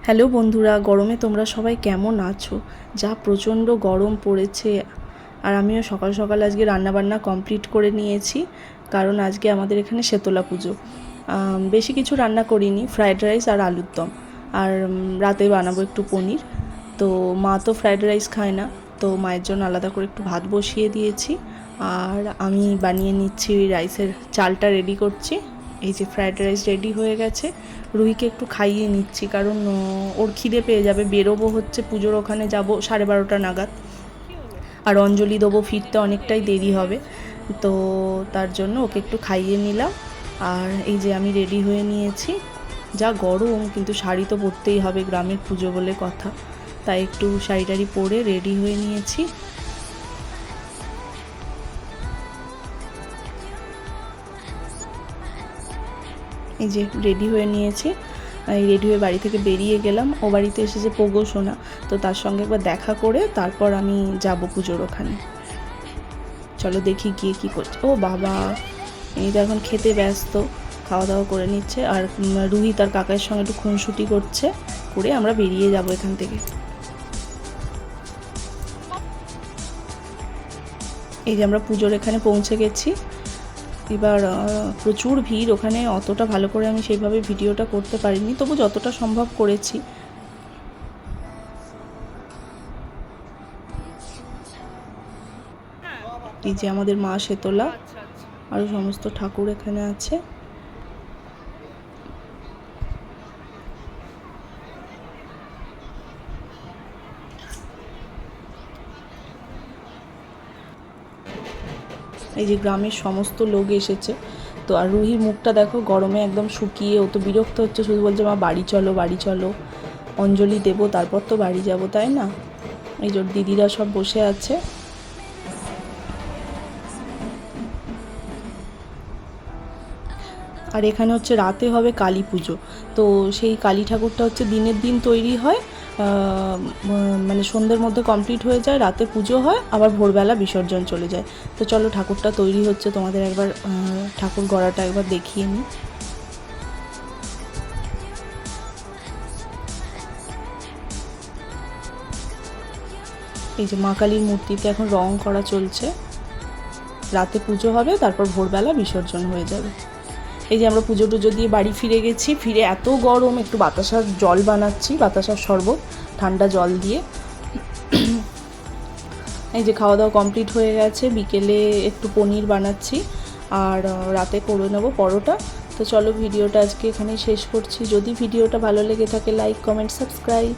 Hello বন্ধুরা, গরমে তোমরা সবাই কেমন আছো? যা প্রচণ্ড গরম পড়েছে। আর আমিও সকাল সকাল আজকে রান্নাবান্না কমপ্লিট করে নিয়েছি, কারণ আজকে আমাদের এখানে শেতলা পুজো। বেশি কিছু রান্না করিনি, ফ্রায়েড রাইস আর আলুর দম। আর রাতে বানাবো একটু পনির। তো মা তো ফ্রায়েড রাইস খায় না, তো মায়ের জন্য আলাদা করে একটু ভাত বসিয়ে দিয়েছি। আর আমি বানিয়ে নিচ্ছি রাইসের চালটা, রেডি করছি। এই যে ফ্রায়েড রাইস রেডি হয়ে গেছে। রুহিকে একটু খাইয়ে নিচ্ছি, কারণ ওর খিদে পেয়ে যাবে। বেরোবো হচ্ছে পুজোর ওখানে, যাবো 12:30 নাগাদ। আর অঞ্জলি দেবো, ফিরতে অনেকটাই দেরি হবে। তো তার জন্য ওকে একটু খাইয়ে নিলাম। আর এই যে আমি রেডি হয়ে নিয়েছি। যা গরম, কিন্তু শাড়ি তো পরতেই হবে, গ্রামের পুজো বলে কথা। তাই একটু শাড়ি টাড়ি পরে রেডি হয়ে নিয়েছি। এই যে রেডি হয়ে নিয়েছি। এই রেডি হয়ে বাড়ি থেকে বেরিয়ে গেলাম। ও বাড়িতে এসেছে পোগো সোনা, তো তার সঙ্গে একবার দেখা করে তারপর আমি যাব পুজোর ওখানে। চলো দেখি গিয়ে কী করছে। ও বাবা, এই তো এখন খেতে ব্যস্ত, খাওয়া দাওয়া করে নিচ্ছে। আর রুহি তার কাকার সঙ্গে একটু খুনসুটি করছে, করে আমরা বেরিয়ে যাব এখান থেকে। এই যে আমরা পুজোর এখানে পৌঁছে গেছি। এবার প্রচুর ভিড় ওখানে, অতটা ভালো করে আমি সেইভাবে ভিডিওটা করতে পারিনি, তবু যতটা সম্ভব করেছি। এই যে আমাদের মা শেতলা, আরও সমস্ত ঠাকুর এখানে আছে। এই যে গ্রামের সমস্ত লোক এসেছে। তো আর রুহির মুখটা দেখো, গরমে একদম শুকিয়ে, ও তো বিরক্ত হচ্ছে, শুধু বলছে মা বাড়ি চলো বাড়ি চলো, অঞ্জলি দেবো তারপর তো বাড়ি যাব, তাই না? এই যে দিদিরা সব বসে আছে। আর এখানে হচ্ছে রাতে হবে কালী পুজো। তো সেই কালী ঠাকুরটা হচ্ছে দিনের দিন তৈরি হয়, মানে সন্ধ্যের মধ্যে কমপ্লিট হয়ে যায়, রাতে পুজো হয়, আবার ভোরবেলা বিসর্জন চলে যায়। তো চলো ঠাকুরটা তৈরি হচ্ছে, তোমাদের একবার ঠাকুর গড়াটা একবার দেখিয়ে নিই। এই যে মা কালীর মূর্তিতে এখন রং করা চলছে। রাতে পুজো হবে, তারপর ভোরবেলা বিসর্জন হয়ে যাবে। এই যে আমরা পুজো টুজো দিয়ে বাড়ি ফিরে গেছি। ফিরে এত গরম, একটু বাতাসার জল বানাচ্ছি, বাতাসার শরবত ঠান্ডা জল দিয়ে। এই যে খাওয়া দাওয়া কমপ্লিট হয়ে গেছে। বিকেলে একটু পনির বানাচ্ছি, আর রাতে করে নেব পরোটা। তো চলো ভিডিওটা আজকে এখানেই শেষ করছি। যদি ভিডিওটা ভালো লেগে থাকে, লাইক কমেন্ট সাবস্ক্রাইব।